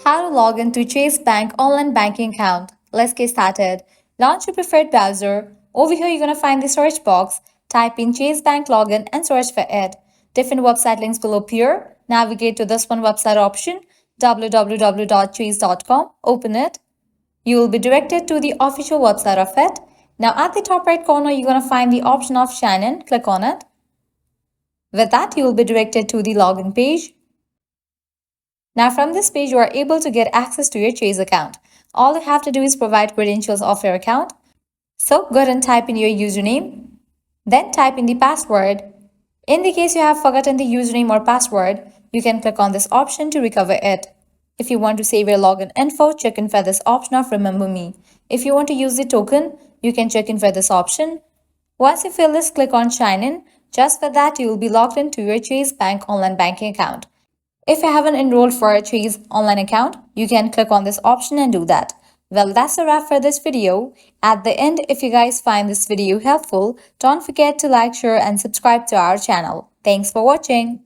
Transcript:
How to log into Chase Bank online banking account. Let's get started. Launch your preferred browser. Over here, you're going to find the search box. Type in Chase Bank login and search for it. Different website links will appear. Navigate to this one website option, www.chase.com. Open it. You will be directed to the official website of it. Now, at the top right corner, you're going to find the option of sign in. Click on it. With that, you will be directed to the login page. Now from this page, you are able to get access to your Chase account. All you have to do is provide credentials of your account. So go ahead and type in your username, then type in the password. In the case you have forgotten the username or password, you can click on this option to recover it. If you want to save your login info, check in for this option of Remember Me. If you want to use the token, you can check in for this option. Once you fill this, click on Sign In. Just for that, you will be logged into your Chase Bank online banking account. If you haven't enrolled for a Chase online account, you can click on this option and do that. Well, that's a wrap for this video. At the end, if you guys find this video helpful, don't forget to like, share and subscribe to our channel. Thanks for watching.